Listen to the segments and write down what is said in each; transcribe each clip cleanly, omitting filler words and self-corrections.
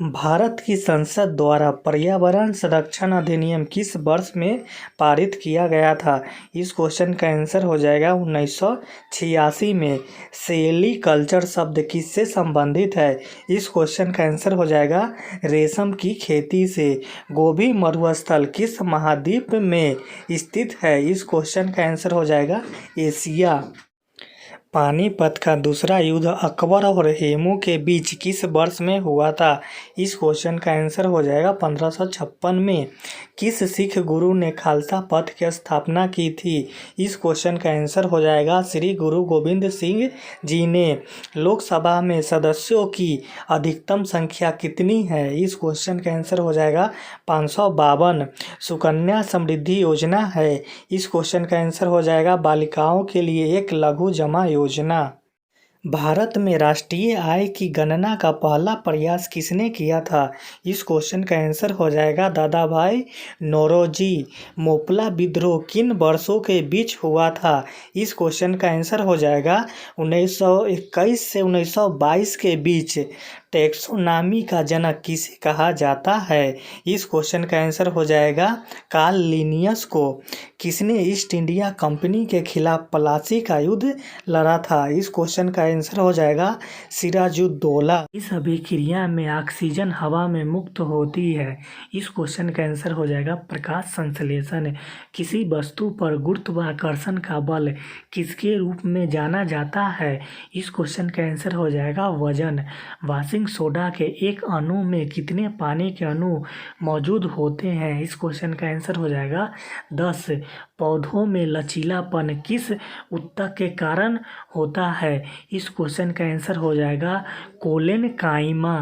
भारत की संसद द्वारा पर्यावरण संरक्षण अधिनियम किस वर्ष में पारित किया गया था? इस क्वेश्चन का आंसर हो जाएगा 1986 में। सेरीकल्चर शब्द किससे संबंधित है? इस क्वेश्चन का आंसर हो जाएगा रेशम की खेती से। गोबी मरुस्थल किस महाद्वीप में स्थित है? इस क्वेश्चन का आंसर हो जाएगा एशिया। पानीपत का दूसरा युद्ध अकबर और हेमू के बीच किस वर्ष में हुआ था? इस क्वेश्चन का आंसर हो जाएगा 1556 में। किस सिख गुरु ने खालसा पंथ की स्थापना की थी? इस क्वेश्चन का आंसर हो जाएगा श्री गुरु गोविंद सिंह जी ने। लोकसभा में सदस्यों की अधिकतम संख्या कितनी है? इस क्वेश्चन का आंसर हो जाएगा 552। सुकन्या समृद्धि योजना है। इस क्वेश्चन का आंसर हो जाएगा बालिकाओं के लिए एक लघु जमा योजना। भारत में राष्ट्रीय आय की गणना का पहला प्रयास किसने किया था? इस क्वेश्चन का आंसर हो जाएगा दादा भाई नौरोजी। मोपला विद्रोह किन वर्षों के बीच हुआ था? इस क्वेश्चन का आंसर हो जाएगा 1921 से 1922 के बीच। टैक्सोनॉमी का जनक किसे कहा जाता है? इस क्वेश्चन का आंसर हो जाएगा कार्ल लिनियस को। किसने ईस्ट इंडिया कंपनी के खिलाफ प्लासी का युद्ध लड़ा था? इस क्वेश्चन का आंसर हो जाएगा सिराजुद्दौला। इस अभिक्रिया में ऑक्सीजन हवा में मुक्त होती है। इस क्वेश्चन का आंसर हो जाएगा प्रकाश संश्लेषण। किसी वस्तु पर गुरुत्वाकर्षण का बल किसके रूप में जाना जाता है? इस क्वेश्चन का आंसर हो जाएगा वजन। वाशिंग सोडा के एक अणु में कितने पानी के अणु मौजूद होते हैं? इस क्वेश्चन का आंसर हो जाएगा 10। पौधों में लचीलापन किस ऊतक के कारण होता है? इस क्वेश्चन का आंसर हो जाएगा कोलेनकाइमा।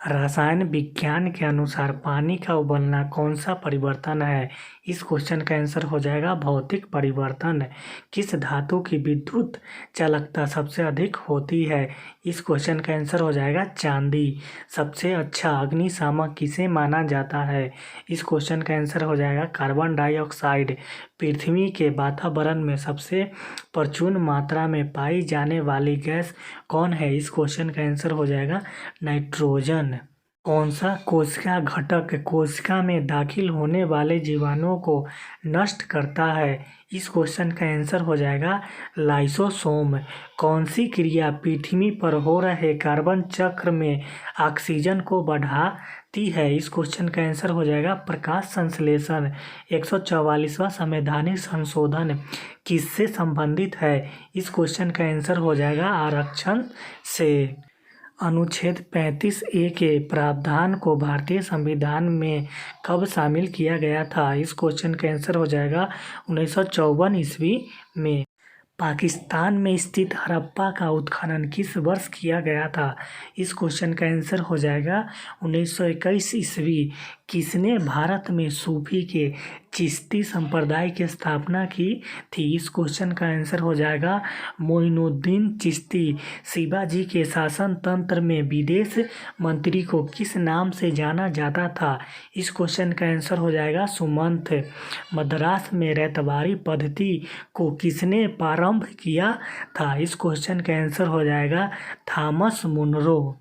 रसायन विज्ञान के अनुसार पानी का उबलना कौन सा परिवर्तन है? इस क्वेश्चन का आंसर हो जाएगा भौतिक परिवर्तन। किस धातु की विद्युत चालकता सबसे अधिक होती है? इस क्वेश्चन का आंसर हो जाएगा चांदी। सबसे अच्छा अग्निशामक किसे माना जाता है? इस क्वेश्चन का आंसर हो जाएगा कार्बन डाइऑक्साइड। पृथ्वी के वातावरण में सबसे प्रचुर मात्रा में पाई जाने वाली गैस कौन है? इस क्वेश्चन का आंसर हो जाएगा नाइट्रोजन। कौन सा कोशिका घटक कोशिका में दाखिल होने वाले जीवाणुओं को नष्ट करता है? इस क्वेश्चन का आंसर हो जाएगा लाइसोसोम। कौन सी क्रिया पृथ्वी पर हो रहे कार्बन चक्र में ऑक्सीजन को बढ़ाती है? इस क्वेश्चन का आंसर हो जाएगा प्रकाश संश्लेषण। 144वां संवैधानिक संशोधन किससे संबंधित है? इस क्वेश्चन का आंसर हो जाएगा आरक्षण से। अनुच्छेद 35A के प्रावधान को भारतीय संविधान में कब शामिल किया गया था? इस क्वेश्चन का आंसर हो जाएगा 1954 ईस्वी में। पाकिस्तान में स्थित हड़प्पा का उत्खनन किस वर्ष किया गया था? इस क्वेश्चन का आंसर हो जाएगा 1921 ईस्वी। किसने भारत में सूफी के चिश्ती संप्रदाय की स्थापना की थी? इस क्वेश्चन का आंसर हो जाएगा मोइनुद्दीन चिश्ती। शिवाजी के शासन तंत्र में विदेश मंत्री को किस नाम से जाना जाता था? इस क्वेश्चन का आंसर हो जाएगा सुमंत। मद्रास में रैयतवाड़ी पद्धति को किसने प्रारंभ किया था? इस क्वेश्चन का आंसर हो जाएगा थॉमस मुनरो।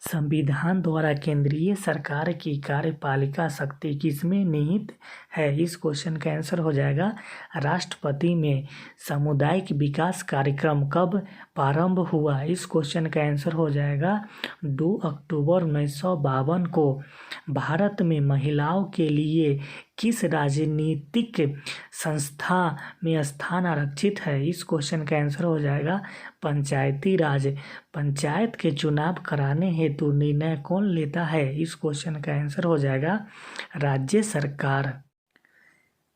संविधान द्वारा केंद्रीय सरकार की कार्यपालिका शक्ति किसमें निहित है? इस क्वेश्चन का आंसर हो जाएगा राष्ट्रपति में। सामुदायिक विकास कार्यक्रम कब प्रारंभ हुआ? इस क्वेश्चन का आंसर हो जाएगा 2 अक्टूबर 1952 को। भारत में महिलाओं के लिए किस राजनीतिक संस्था में स्थान आरक्षित है? इस क्वेश्चन का आंसर हो जाएगा पंचायती राज। पंचायत के चुनाव कराने हेतु निर्णय कौन लेता है? इस क्वेश्चन का आंसर हो जाएगा राज्य सरकार।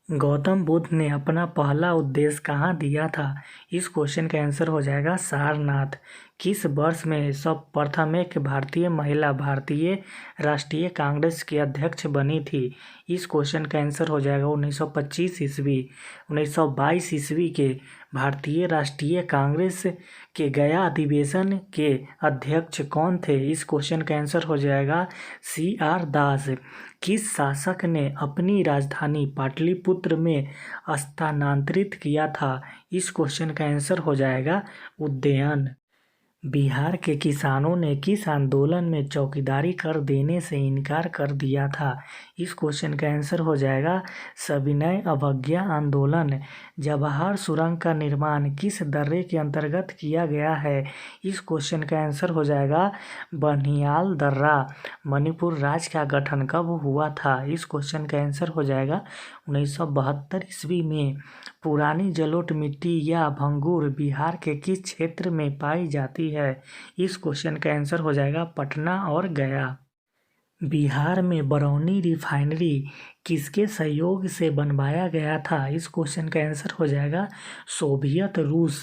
गौतम बुद्ध ने अपना पहला उपदेश कहाँ दिया था? इस क्वेश्चन का आंसर हो जाएगा सारनाथ। किस वर्ष में सर्वप्रथम एक भारतीय महिला भारतीय राष्ट्रीय कांग्रेस की अध्यक्ष बनी थी? इस क्वेश्चन का आंसर हो जाएगा 1925 ईस्वी। 1922 ईस्वी के भारतीय राष्ट्रीय कांग्रेस के गया अधिवेशन के अध्यक्ष कौन थे? इस क्वेश्चन का आंसर हो जाएगा CR दास। किस शासक ने अपनी राजधानी पाटलिपुत्र में स्थानांतरित किया था? इस क्वेश्चन का आंसर हो जाएगा उदयन। बिहार के किसानों ने किस आंदोलन में चौकीदारी कर देने से इनकार कर दिया था? इस क्वेश्चन का आंसर हो जाएगा सविनय अवज्ञा आंदोलन। जवाहर सुरंग का निर्माण किस दर्रे के अंतर्गत किया गया है? इस क्वेश्चन का आंसर हो जाएगा बनिहाल दर्रा। मणिपुर राज्य का गठन कब हुआ था? इस क्वेश्चन का आंसर हो जाएगा 1972 ईस्वी में। पुरानी जलोढ़ मिट्टी या भंगूर बिहार के किस क्षेत्र में पाई जाती है? इस क्वेश्चन का आंसर हो जाएगा पटना और गया। बिहार में बरौनी रिफाइनरी किसके सहयोग से बनवाया गया था? इस क्वेश्चन का आंसर हो जाएगा सोवियत रूस।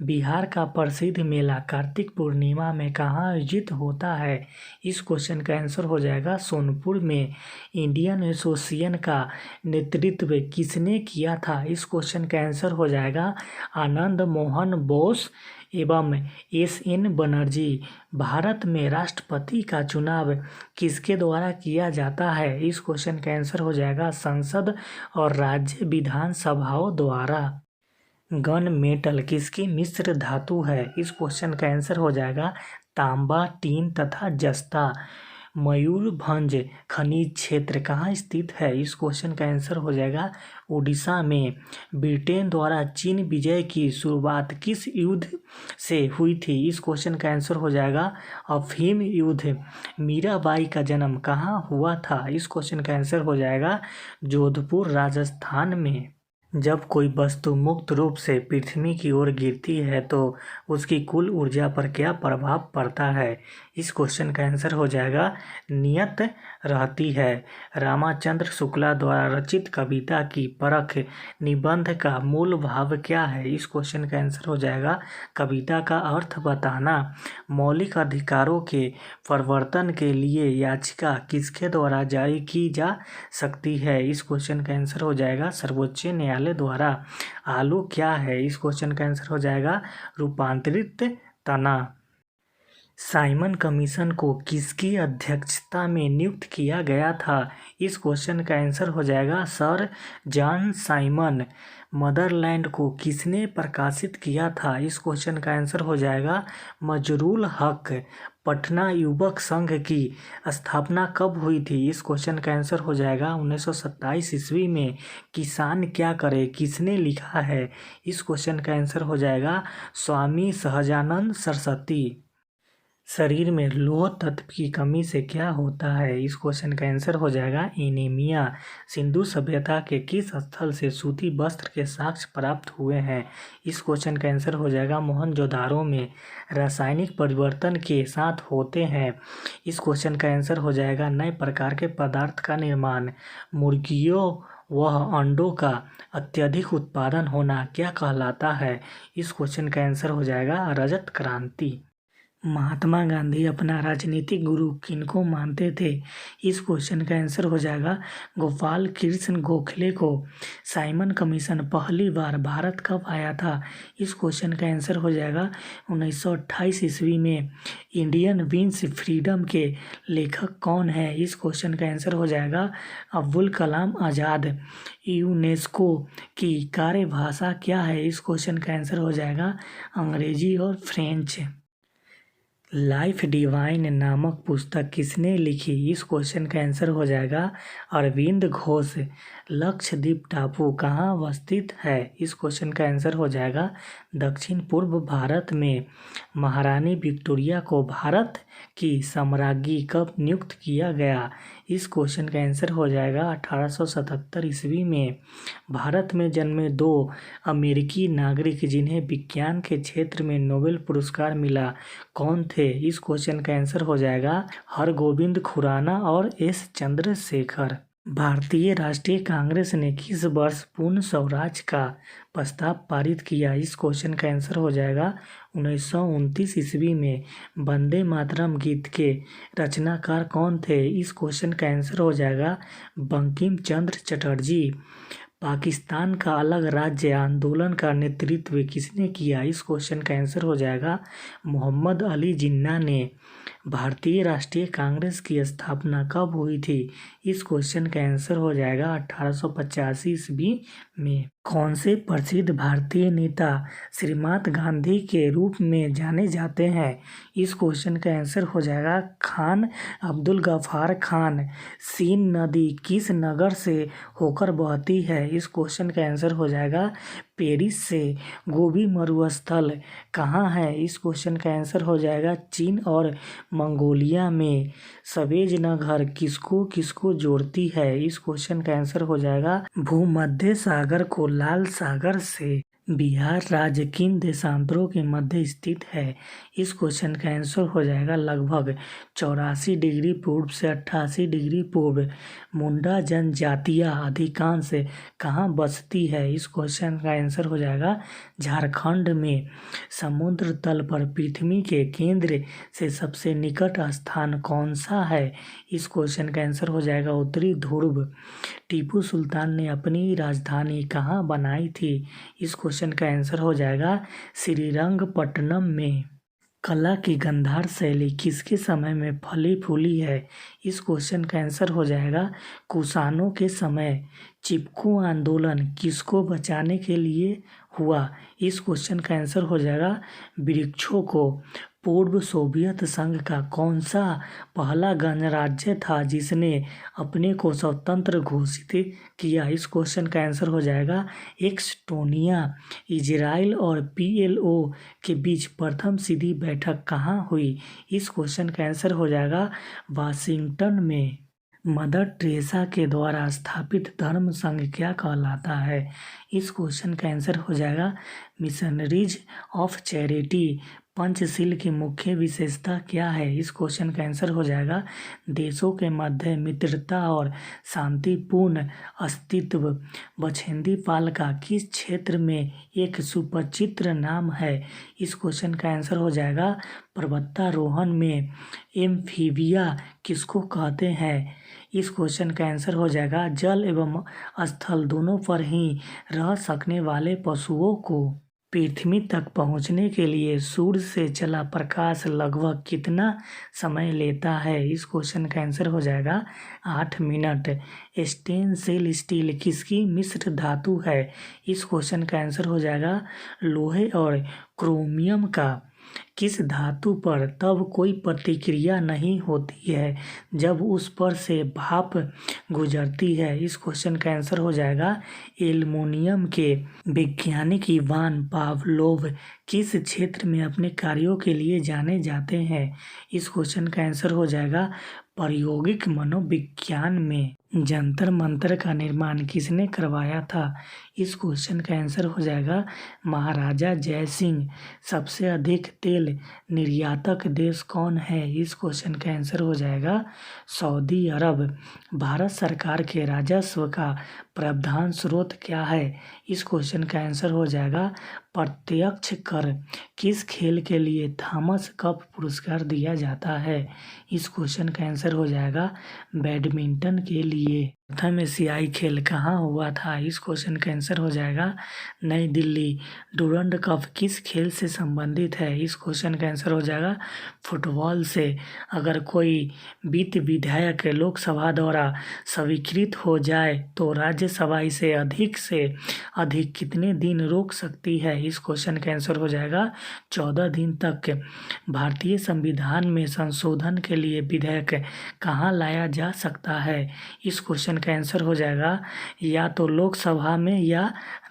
बिहार का प्रसिद्ध मेला कार्तिक पूर्णिमा में कहाँ आयोजित होता है? इस क्वेश्चन का आंसर हो जाएगा सोनपुर में। इंडियन एसोसिएशन का नेतृत्व किसने किया था? इस क्वेश्चन का आंसर हो जाएगा आनंद मोहन बोस एवं एस.एन. बनर्जी। भारत में राष्ट्रपति का चुनाव किसके द्वारा किया जाता है? इस क्वेश्चन का आंसर हो जाएगा संसद और राज्य विधानसभाओं द्वारा। गन मेटल किसकी मिश्र धातु है? इस क्वेश्चन का आंसर हो जाएगा तांबा, टीन तथा जस्ता। मयूरभंज खनिज क्षेत्र कहाँ स्थित है? इस क्वेश्चन का आंसर हो जाएगा उड़ीसा में। ब्रिटेन द्वारा चीन विजय की शुरुआत किस युद्ध से हुई थी? इस क्वेश्चन का आंसर हो जाएगा अफीम युद्ध। मीराबाई का जन्म कहाँ हुआ था? इस क्वेश्चन का आंसर हो जाएगा जोधपुर राजस्थान में। जब कोई वस्तु मुक्त रूप से पृथ्वी की ओर गिरती है तो उसकी कुल ऊर्जा पर क्या प्रभाव पड़ता है? इस क्वेश्चन का आंसर हो जाएगा नियत रहती है। रामाचंद्र शुक्ला द्वारा रचित कविता की परख निबंध का मूल भाव क्या है? इस क्वेश्चन का आंसर हो जाएगा कविता का अर्थ बताना। मौलिक अधिकारों के परिवर्तन के लिए याचिका किसके द्वारा जारी की जा सकती है? इस क्वेश्चन का आंसर हो जाएगा सर्वोच्च न्यायालय द्वारा। आलू क्या है? इस क्वेश्चन का आंसर हो जाएगा रूपांतरित तना। साइमन कमीशन को किसकी अध्यक्षता में नियुक्त किया गया था? इस क्वेश्चन का आंसर हो जाएगा सर जॉन साइमन। मदरलैंड को किसने प्रकाशित किया था? इस क्वेश्चन का आंसर हो जाएगा मजरूल हक। पटना युवक संघ की स्थापना कब हुई थी? इस क्वेश्चन का आंसर हो जाएगा 1927 ईस्वी में। किसान क्या करे किसने लिखा है? इस क्वेश्चन का आंसर हो जाएगा स्वामी सहजानंद सरस्वती। शरीर में लौह तत्व की कमी से क्या होता है? इस क्वेश्चन का आंसर हो जाएगा एनीमिया। सिंधु सभ्यता के किस स्थल से सूती वस्त्र के साक्ष्य प्राप्त हुए हैं? इस क्वेश्चन का आंसर हो जाएगा मोहनजोदारो में। रासायनिक परिवर्तन के साथ होते हैं। इस क्वेश्चन का आंसर हो जाएगा नए प्रकार के पदार्थ का निर्माण। मुर्गियों वह अंडों का अत्यधिक उत्पादन होना क्या कहलाता है? इस क्वेश्चन का आंसर हो जाएगा रजत क्रांति। महात्मा गांधी अपना राजनीतिक गुरु किनको मानते थे? इस क्वेश्चन का आंसर हो जाएगा गोपाल कृष्ण गोखले को। साइमन कमीशन पहली बार भारत कब आया था? इस क्वेश्चन का आंसर हो जाएगा 1928 ईस्वी में। इंडियन विंग्स फ्रीडम के लेखक कौन है? इस क्वेश्चन का आंसर हो जाएगा अब्दुल कलाम आज़ाद। यूनेस्को की कार्यभाषा क्या है? इस क्वेश्चन का आंसर हो जाएगा अंग्रेजी और फ्रेंच। लाइफ डिवाइन नामक पुस्तक किसने लिखी? इस क्वेश्चन का आंसर हो जाएगा अरविंद घोष। लक्षद्वीप टापू कहाँ अवस्थित है? इस क्वेश्चन का आंसर हो जाएगा दक्षिण पूर्व भारत में। महारानी विक्टोरिया को भारत की सम्राज्ञी कब नियुक्त किया गया? इस क्वेश्चन का आंसर हो जाएगा 1877 ईस्वी में। भारत में जन्मे दो अमेरिकी नागरिक जिन्हें विज्ञान के क्षेत्र में नोबेल पुरस्कार मिला कौन थे? इस क्वेश्चन का आंसर हो जाएगा हरगोविंद खुराना और एस चंद्रशेखर। भारतीय राष्ट्रीय कांग्रेस ने किस वर्ष पूर्ण स्वराज का प्रस्ताव पारित किया? इस क्वेश्चन का आंसर हो जाएगा 1929 ईस्वी में। वंदे मातरम गीत के रचनाकार कौन थे? इस क्वेश्चन का आंसर हो जाएगा बंकिम चंद्र चटर्जी। पाकिस्तान का अलग राज्य आंदोलन का नेतृत्व किसने किया? इस क्वेश्चन का आंसर हो जाएगा मोहम्मद अली जिन्ना ने। भारतीय राष्ट्रीय कांग्रेस की स्थापना कब हुई थी? इस क्वेश्चन का आंसर हो जाएगा 1885 ईस्वी में। कौन से प्रसिद्ध भारतीय नेता श्रीमती गांधी के रूप में जाने जाते हैं? इस क्वेश्चन का आंसर हो जाएगा खान अब्दुल गफ्फार खान। सीन नदी किस नगर से होकर बहती है? इस क्वेश्चन का आंसर हो जाएगा पेरिस से। गोबी मरुस्थल कहाँ है? इस क्वेश्चन का आंसर हो जाएगा चीन और मंगोलिया में। सवेज नहर किसको किसको जोड़ती है? इस क्वेश्चन का आंसर हो जाएगा भूमध्य सागर को लाल सागर से। बिहार राज्य किन देशांतरों के मध्य स्थित है? इस क्वेश्चन का आंसर हो जाएगा लगभग 84 डिग्री पूर्व से 88 डिग्री पूर्व। मुंडा जनजातियाँ अधिकांश कहाँ बसती है? इस क्वेश्चन का आंसर हो जाएगा झारखंड में। समुद्र तल पर पृथ्वी के केंद्र से सबसे निकट स्थान कौन सा है? इस क्वेश्चन का आंसर हो जाएगा उत्तरी ध्रुव। टीपू सुल्तान ने अपनी राजधानी कहाँ बनाई थी? इस क्वेश्चन का आंसर हो जाएगा श्रीरंगपट्टनम में। कला की गांधार शैली किसके समय में फली फूली है? इस क्वेश्चन का आंसर हो जाएगा कुषाणों के समय। चिपको आंदोलन किसको बचाने के लिए हुआ? इस क्वेश्चन का आंसर हो जाएगा वृक्षों को। पूर्व सोवियत संघ का कौन सा पहला गणराज्य था जिसने अपने को स्वतंत्र घोषित किया? इस क्वेश्चन का आंसर हो जाएगा एस्टोनिया। इजराइल और PLO के बीच प्रथम सीधी बैठक कहाँ हुई? इस क्वेश्चन का आंसर हो जाएगा वाशिंगटन में। मदर टेरेसा के द्वारा स्थापित धर्म संघ क्या कहलाता है? इस क्वेश्चन का आंसर हो जाएगा मिशनरीज ऑफ चैरिटी। पंचशील की मुख्य विशेषता क्या है? इस क्वेश्चन का आंसर हो जाएगा देशों के मध्य मित्रता और शांतिपूर्ण अस्तित्व। बछेंद्री पाल का किस क्षेत्र में एक सुप्रसिद्ध नाम है? इस क्वेश्चन का आंसर हो जाएगा पर्वतारोहण में। एम्फीबिया किसको कहते हैं? इस क्वेश्चन का आंसर हो जाएगा जल एवं स्थल दोनों पर ही रह सकने वाले पशुओं को। पृथ्वी तक पहुंचने के लिए सूर्य से चला प्रकाश लगभग कितना समय लेता है? इस क्वेश्चन का आंसर हो जाएगा 8 मिनट। स्टेनलेस स्टील किसकी मिश्र धातु है? इस क्वेश्चन का आंसर हो जाएगा लोहे और क्रोमियम का। किस धातु पर तब कोई प्रतिक्रिया नहीं होती है जब उस पर से भाप गुजरती है? इस क्वेश्चन का आंसर हो जाएगा एल्युमिनियम के। वैज्ञानिक इवान पावलोव किस क्षेत्र में अपने कार्यों के लिए जाने जाते हैं? इस क्वेश्चन का आंसर हो जाएगा प्रायोगिक मनोविज्ञान में। जंतर मंतर का निर्माण किसने करवाया था? इस क्वेश्चन का आंसर हो जाएगा महाराजा जय सिंह। सबसे अधिक तेल निर्यातक देश कौन है? इस क्वेश्चन का आंसर हो जाएगा सऊदी अरब। भारत सरकार के राजस्व का प्रधान स्रोत क्या है? इस क्वेश्चन का आंसर हो जाएगा प्रत्यक्ष कर। किस खेल के लिए थॉमस कप पुरस्कार दिया जाता है? इस क्वेश्चन का आंसर हो जाएगा बैडमिंटन के लिए। प्रथम एशियाई खेल कहाँ हुआ था? इस क्वेश्चन का आंसर हो जाएगा नई दिल्ली। डूरंड कप किस खेल से संबंधित है? इस क्वेश्चन का आंसर हो जाएगा फुटबॉल से। अगर कोई वित्त विधेयक लोकसभा द्वारा स्वीकृत हो जाए तो राज्यसभा इसे अधिक कितने दिन रोक सकती है? इस क्वेश्चन का आंसर हो जाएगा 14 दिन तक। भारतीय संविधान में संशोधन के लिए विधेयक कहाँ लाया जा सकता है? इस क्वेश्चन का आंसर हो जाएगा या तो लोकसभा में या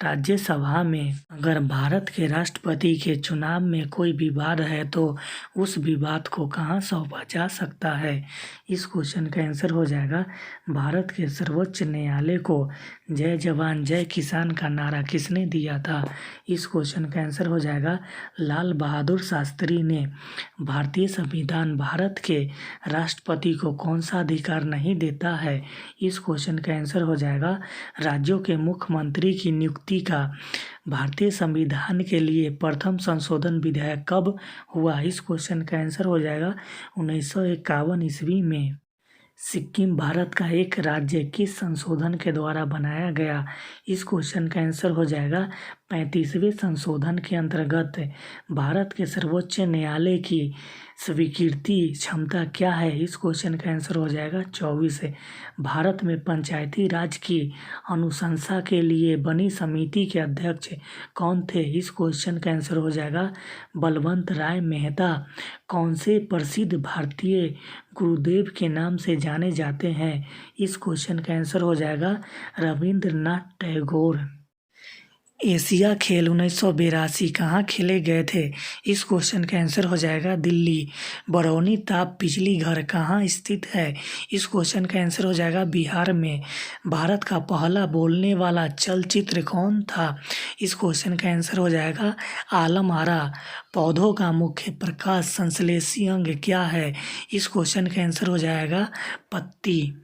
राज्यसभा में। अगर भारत के राष्ट्रपति के चुनाव में कोई विवाद है तो उस विवाद को कहाँ सौंपा जा सकता है? इस क्वेश्चन का आंसर हो जाएगा भारत के सर्वोच्च न्यायालय को। जय जवान जय किसान का नारा किसने दिया था? इस क्वेश्चन का आंसर हो जाएगा लाल बहादुर शास्त्री ने। भारतीय संविधान भारत के राष्ट्रपति को कौन सा अधिकार नहीं देता है? इस क्वेश्चन का आंसर हो जाएगा राज्यों के मुख्यमंत्री की नियुक्ति का। भारतीय संविधान के लिए प्रथम संशोधन विधेयक कब हुआ? इस क्वेश्चन का आंसर हो जाएगा 1951 ईस्वी में। सिक्किम भारत का एक राज्य किस संशोधन के द्वारा बनाया गया? इस क्वेश्चन का आंसर हो जाएगा 35वें संशोधन के अंतर्गत। भारत के सर्वोच्च न्यायालय की स्वीकृति क्षमता क्या है? इस क्वेश्चन का आंसर हो जाएगा 24 है। भारत में पंचायती राज की अनुशंसा के लिए बनी समिति के अध्यक्ष कौन थे? इस क्वेश्चन का आंसर हो जाएगा बलवंत राय मेहता। कौन से प्रसिद्ध भारतीय गुरुदेव के नाम से जाने जाते हैं? इस क्वेश्चन का आंसर हो जाएगा रविंद्रनाथ टैगोर। एशिया खेल 1982 कहाँ खेले गए थे? इस क्वेश्चन का आंसर हो जाएगा दिल्ली। बरौनी ताप बिजली घर कहाँ स्थित है? इस क्वेश्चन का आंसर हो जाएगा बिहार में। भारत का पहला बोलने वाला चलचित्र कौन था? इस क्वेश्चन का आंसर हो जाएगा आलम आरा। पौधों का मुख्य प्रकाश संश्लेषी अंग क्या है? इस क्वेश्चन का आंसर हो जाएगा पत्ती।